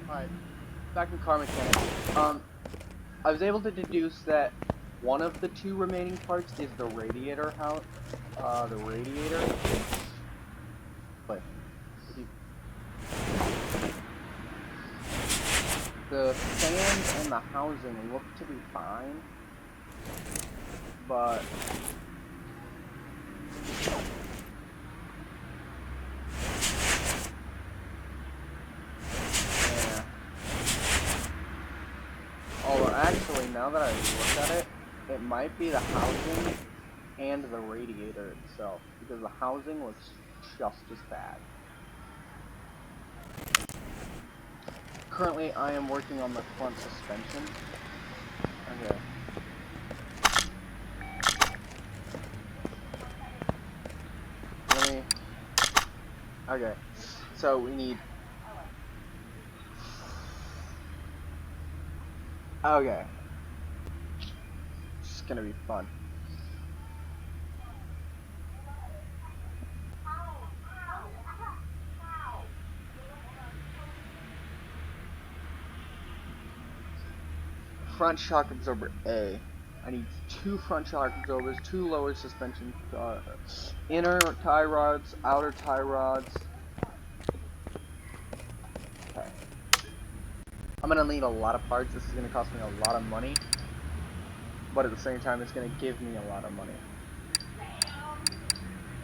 Alright, back in car mechanics. I was able to deduce that one of the two remaining parts is the radiator the radiator. But the fans and the housing look to be fine, but actually, now that I look at it, it might be the housing and the radiator itself, because the housing was just as bad. Currently, I am working on the front suspension. Okay. Okay, so we need... Okay. It's gonna be fun. Front shock absorber A. I need 2 front shock absorbers, 2 lower suspension, inner tie rods, outer tie rods. Okay. I'm gonna need a lot of parts. This is gonna cost me a lot of money, but at the same time, it's gonna give me a lot of money.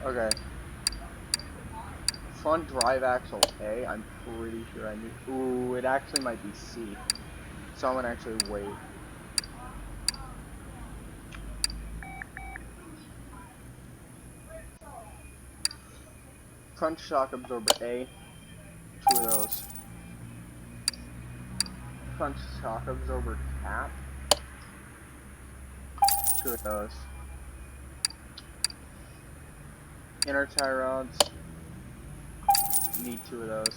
Okay. Front drive axle A. I'm pretty sure I need. Ooh, it actually might be C. So I'm gonna actually wait. Front shock absorber A. 2 of those. Front shock absorber cap. 2 of those. Inner tie rods. Need 2 of those.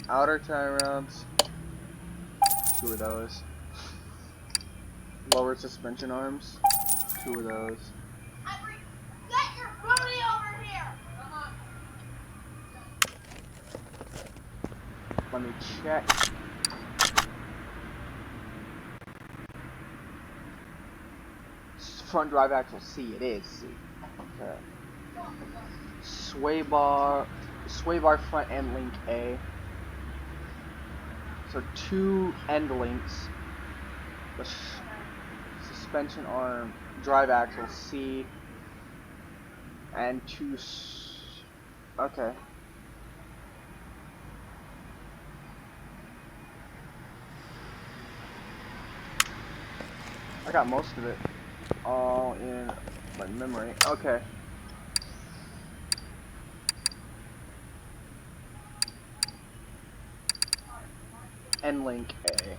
Outer tie rods. 2 of those. Lower suspension arms. 2 of those. Get your booty over here! Let me check. Front drive axle C. It is C. Okay. Sway bar front end link A. So 2 end links. The suspension arm, drive axle C, and 2. Okay. I got most of it all in my memory. Okay. End link A.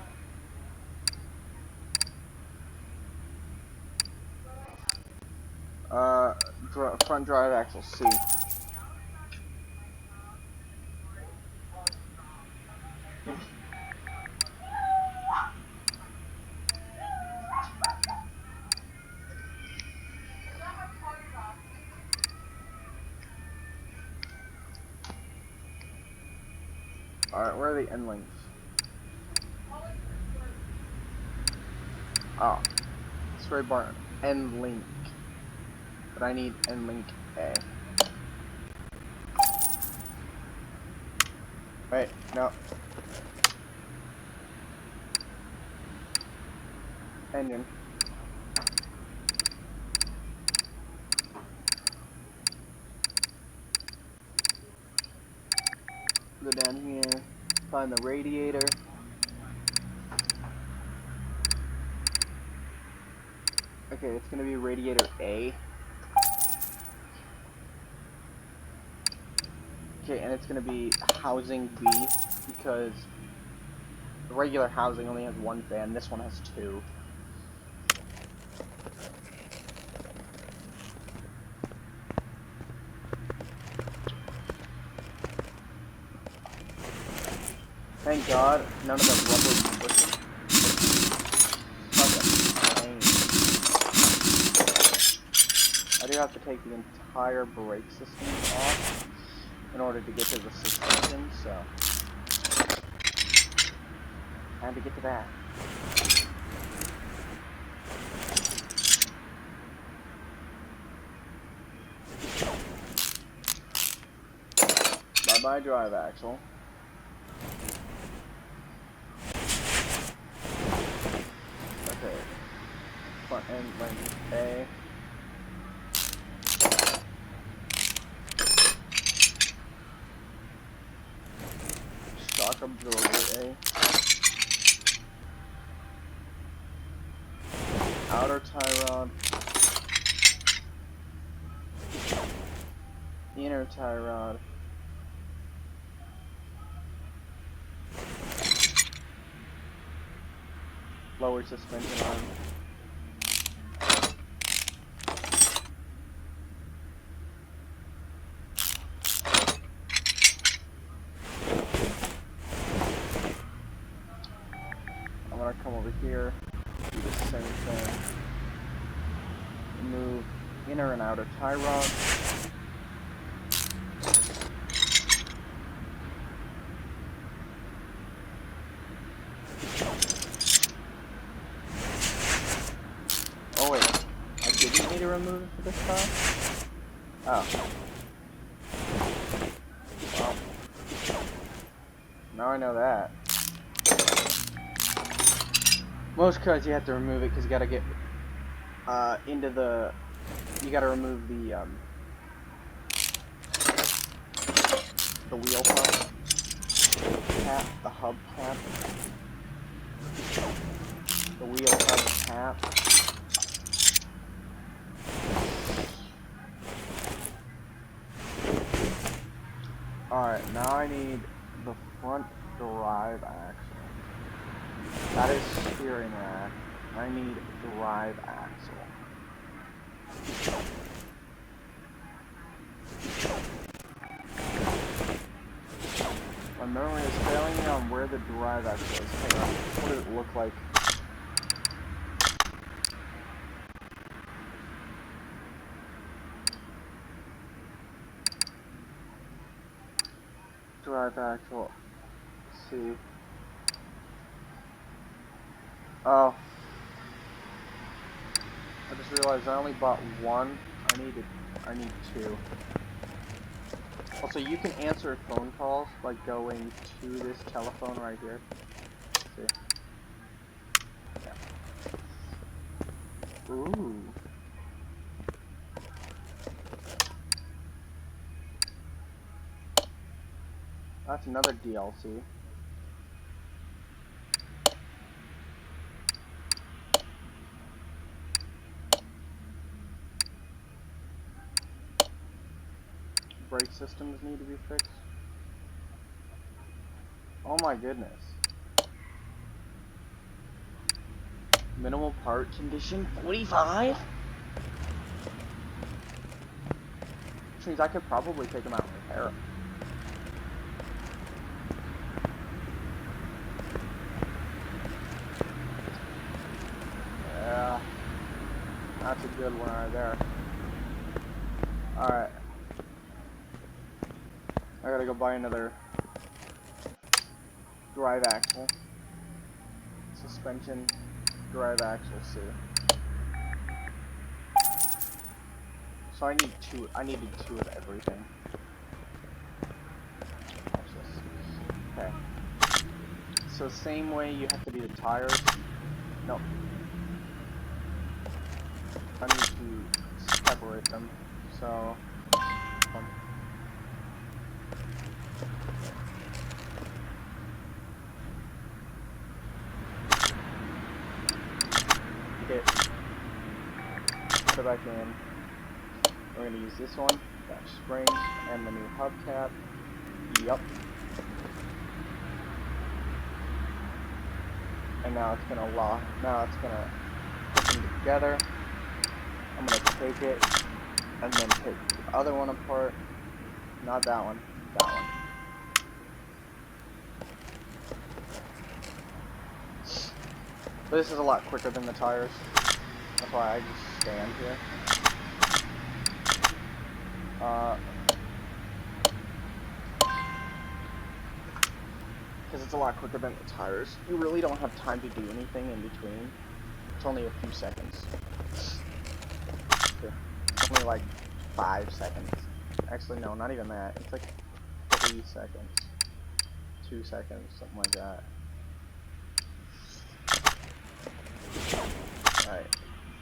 Front drive axle C. Alright, where are the end links? Oh. Sway bar end link. But I need end link A. Wait, no. Engine. Go down here, find the radiator. Okay, it's gonna be radiator A. Okay, and it's gonna be housing B, because the regular housing only has 1 fan, this one has 2. Thank God, none of that rubber is pushing. I do have to take the entire brake system off in order to get to the suspension, so. time to get to that. Bye-bye drive axle. Okay. Front end length A. Shock absorber A. Outer tie rod. Inner tie rod. Lower suspension arm. I'm gonna come over here, do the same thing. Remove inner and outer tie rod. Oh wait, I didn't need to remove it for this time? Oh. Well. Now I know that. Most cards you have to remove it because you gotta get into the, you gotta remove the wheel hub cap, the hub cap, the wheel hub cap. Alright, now I need the front drive axle. That is steering rack. I need drive axle. My memory is failing me on where the drive axle is. Hang on. What does it look like? Drive axle. Let's see. Oh. I just realized I only bought one. I need two. Also, you can answer phone calls by going to this telephone right here. Let's see. Yeah. Ooh. That's another DLC. Brake systems need to be fixed. Oh my goodness. Minimal part condition 45? Which means I could probably take them out and repair them. Yeah. That's a good one right there. Alright. I gotta go buy another drive axle. Suspension, drive axle C. So I needed two of everything. Watch this. Okay. So same way you have to do the tires. Nope. I need to separate them. So one. Put it back in. We're going to use this one, that spring, and the new hubcap. Yup. And now it's going to lock. Now it's going to put them together. I'm going to take it and then take the other one apart. Not that one. That one. But this is a lot quicker than the tires. That's why I just stand here. because it's a lot quicker than the tires. You really don't have time to do anything in between. It's only a few seconds. It's only like 5 seconds. Actually, no, not even that. It's like 3 seconds. 2 seconds, something like that. Alright.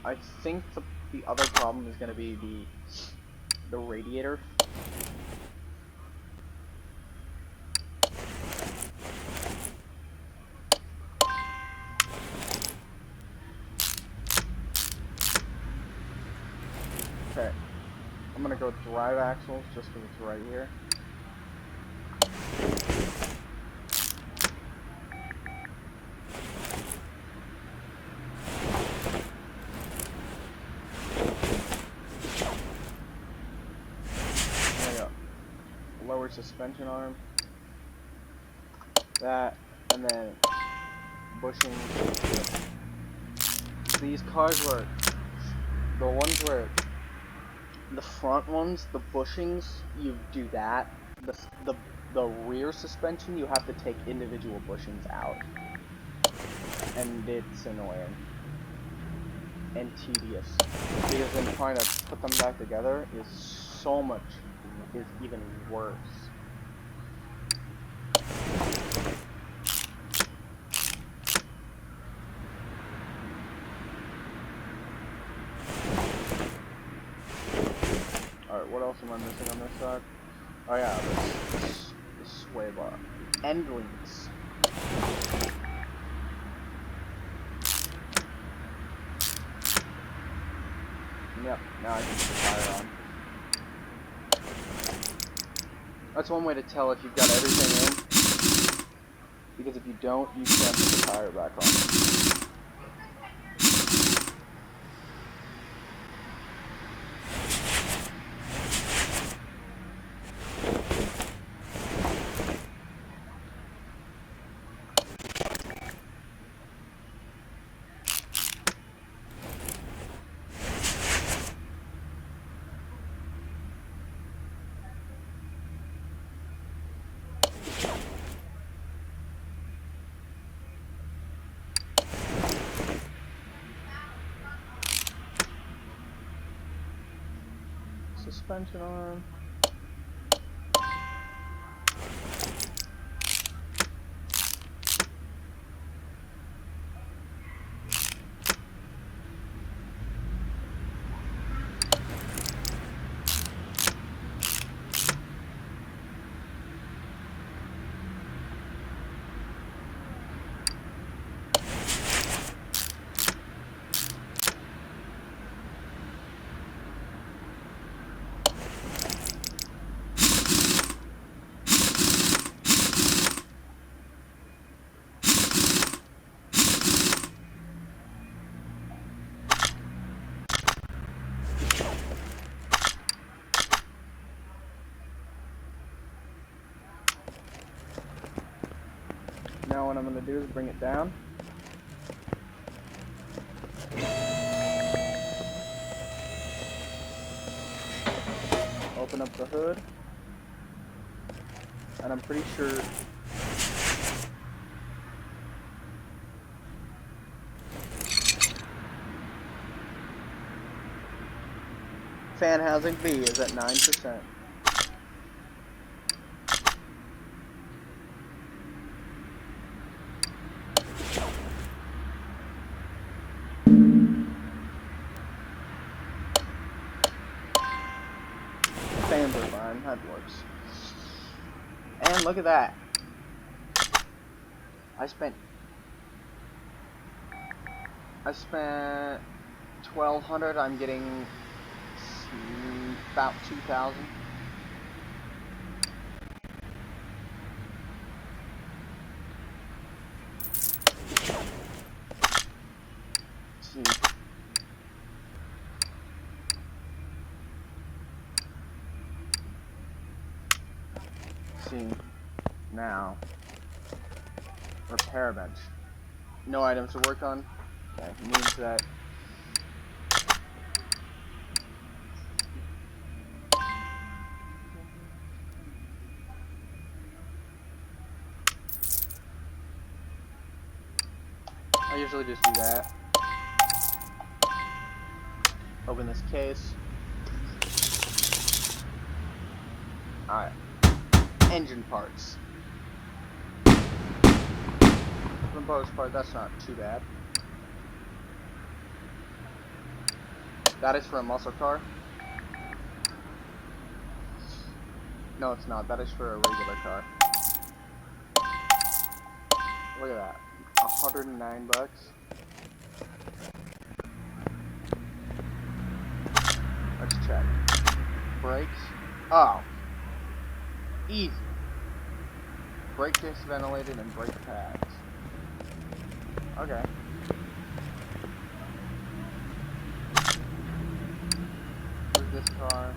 I think the other problem is going to be the radiator. Okay. I'm going to go drive axles just because it's right here. Lower suspension arm, that, and then bushings. These cars were the ones where the front ones, the bushings, you do that. The rear suspension, you have to take individual bushings out, and it's annoying and tedious because then trying to put them back together is even worse. Alright, what else am I missing on this side? Oh yeah, this sway bar. End links. Yep, now I can put the tire on. That's one way to tell if you've got everything in, because if you don't, you can't put the tire back on. Suspension arm. Now what I'm going to do is bring it down. Open up the hood. And I'm pretty sure fan housing B is at 9%. Fans are fine, that works. And look at that. I spent $1,200. I'm getting about 2,000. See. Now, repair bench. No items to work on. Okay, means that I usually just do that. Open this case. Alright. Engine parts. For the most part, that's not too bad. That is for a muscle car. No, it's not. That is for a regular car. Look at that. 109 bucks. Let's check. Brakes. Oh. Easy. Brake disc ventilated and brake pads. Okay. Move this car.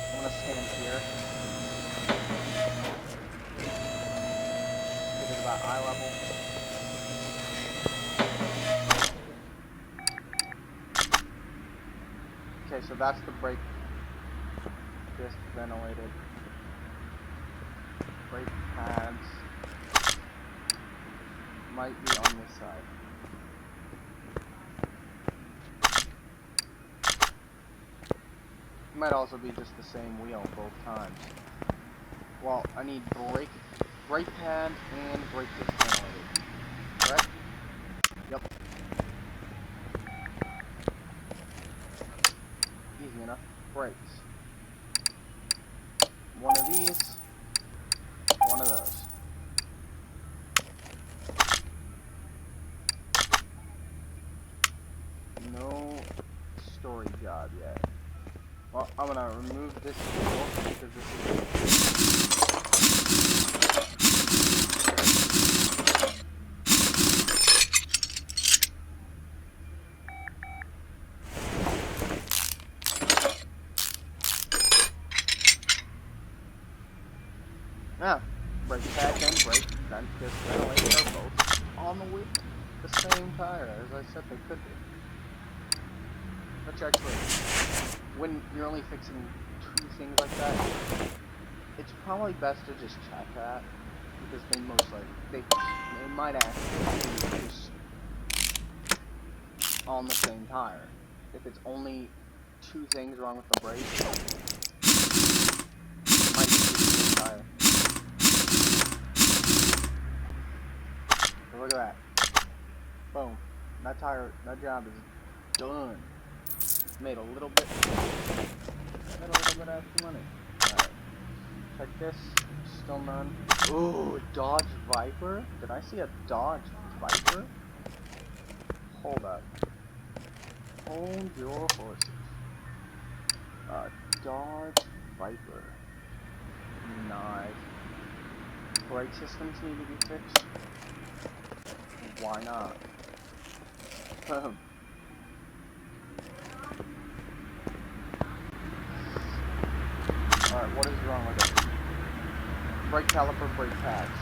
I'm gonna stand here. Get it about eye level. Okay, so that's the brake disc ventilated. Brake pads might be on this side. Might also be just the same wheel both times. Well, I need brake pad and brake disc ventilated. Correct? Yep. Easy enough. Brakes. One of these. One of those. No story job yet. Well, I'm gonna remove this wheel because this is. Ah, brake pads and brake disc ventilator are both on the wheel, the same tire, as I said they could be. Which actually, when you're only fixing two things like that, it's probably best to just check that, because they most likely, they might actually be just on the same tire. If it's only two things wrong with the brake, it might just be the same tire. So look at that. Boom. That job is done. Made a little bit extra money. Alright. Check this. Still none. Ooh, Dodge Viper? Did I see a Dodge Viper? Hold up. Hold your horses. Dodge Viper. Nice. Brake systems need to be fixed. Why not? Boom. Alright, what is wrong with it? Brake caliper, brake pads.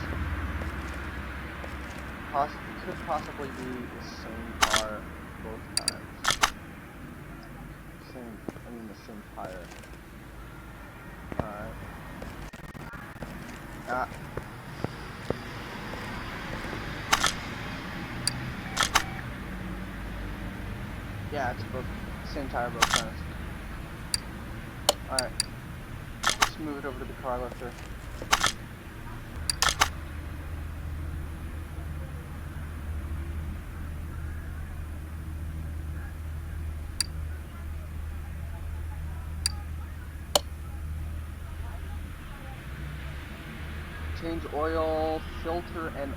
Could possibly be the same car both times. The same tire. Alright. Ah. Yeah, it's both same tire both times. Alright. Let's move it over to the car lifter. Change oil, filter, and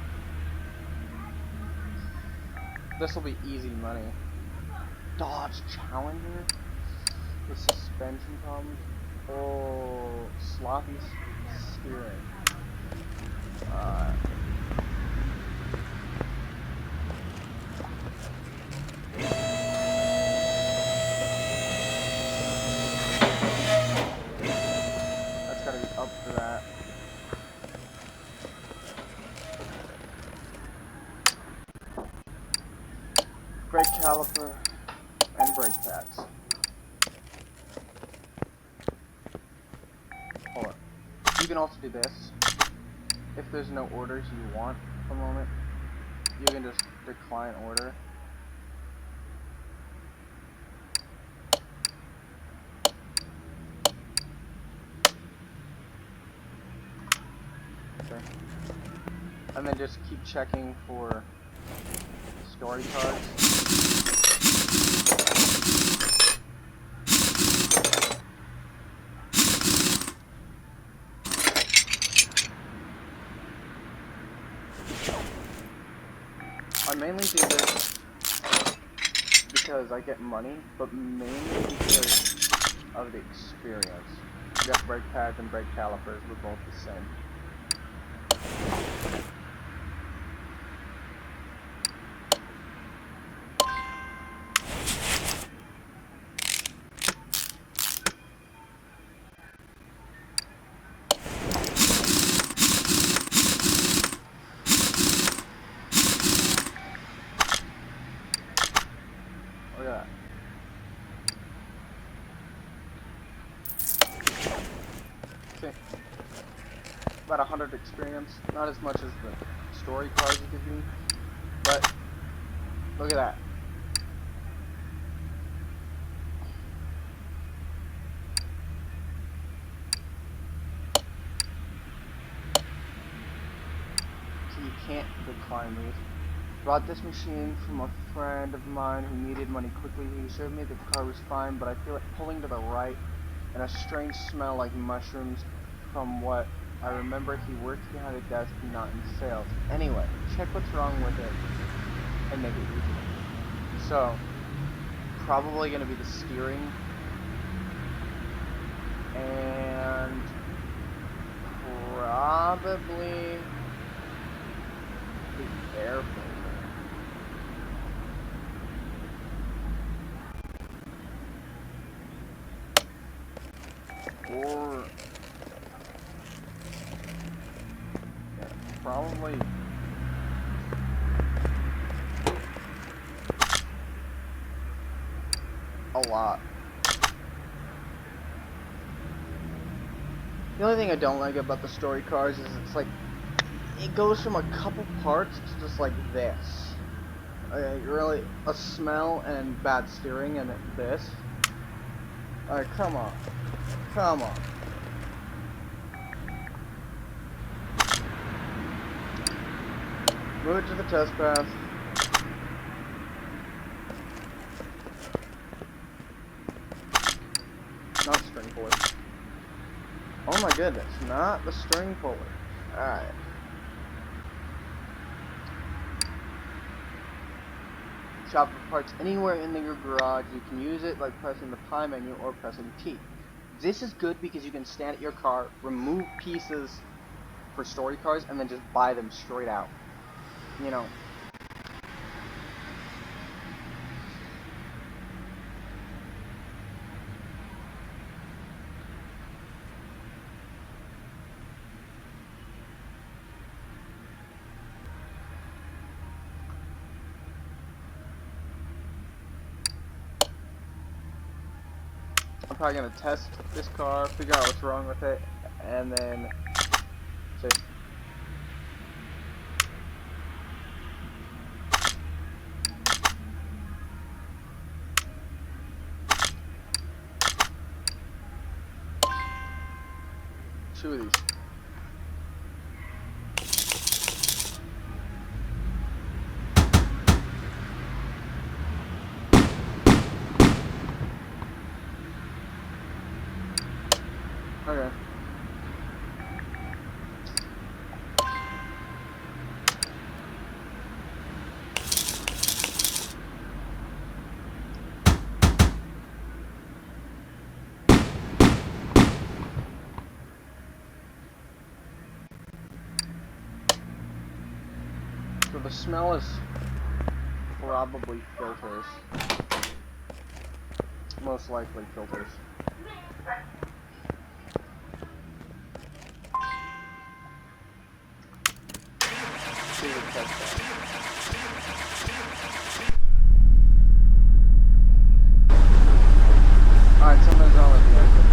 this will be easy money. Dodge Challenger? The suspension problems? Oh, sloppy steering. That's gotta be up for that. Brake caliper and brake pads. You can also do this. If there's no orders you want at the moment, you can just decline order. Okay. And then just keep checking for story cards. I mainly do this because I get money, but mainly because of the experience. You got brake pads and brake calipers, we're both the same. Look at that. Okay. About 100 experience. Not as much as the story cards you give me, but look at that. So you can't decline these. Bought this machine from a friend of mine who needed money quickly. He showed me that the car was fine, but I feel it pulling to the right and a strange smell like mushrooms. From what I remember, he works behind a desk and not in sales. Anyway, check what's wrong with it and make it easier. So, probably going to be the steering and probably the air filter. Or yeah, probably a lot. The only thing I don't like about the story cars is it's like it goes from a couple parts to just like this. Really a smell and bad steering and this. Alright, come on. Come on. Move it to the test path. Not string puller. Oh my goodness, not the string puller. Alright. Shop for parts anywhere in your garage. You can use it by pressing the pie menu or pressing T. This is good because you can stand at your car, remove pieces for story cars, and then just buy them straight out. You know. I'm probably gonna test this car, figure out what's wrong with it, and then see. Two of these. Okay. So the smell is probably filters. Most likely filters. See the test that. Alright, something's wrong with the engine.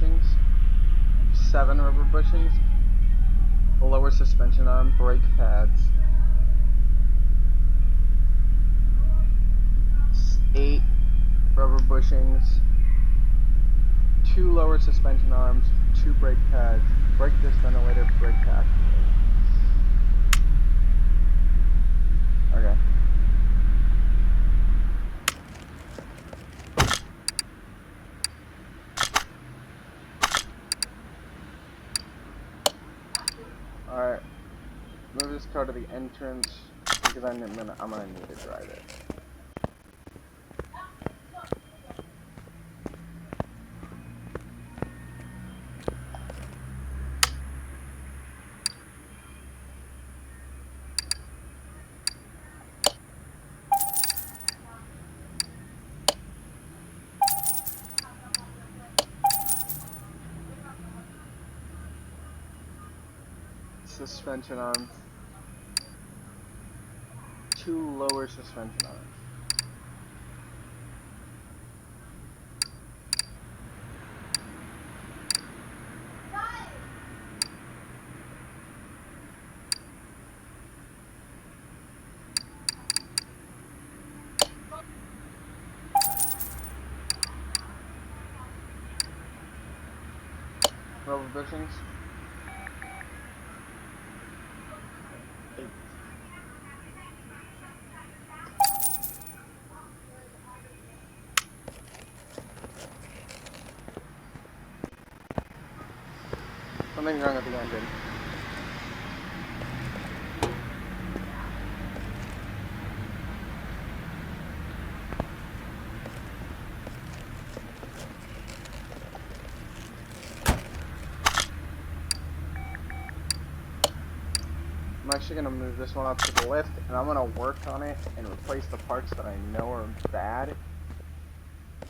bushings, 7 rubber bushings, a lower suspension arm, brake pads, 8 rubber bushings, 2 lower suspension arms, 2 brake pads, brake disc ventilator, brake pack. Okay. Alright. Move this car to the entrance because I'm gonna need to drive it. Suspension arms. 2 lower suspension arms. Rubber bushings. 8. Something's wrong with the engine. I'm actually going to move this one up to the lift, and I'm going to work on it and replace the parts that I know are bad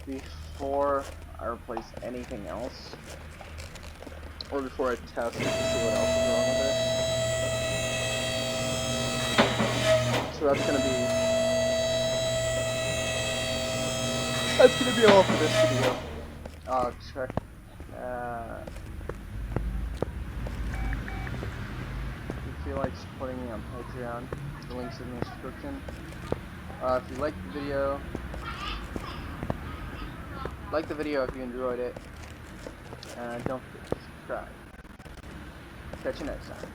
before I replace anything else, or before I test it to see what else is wrong with it. So that's going to be all for this video. Check. If you feel like supporting me on Patreon, the link's in the description. If you liked the video, like the video if you enjoyed it, and don't forget to subscribe. Catch you next time.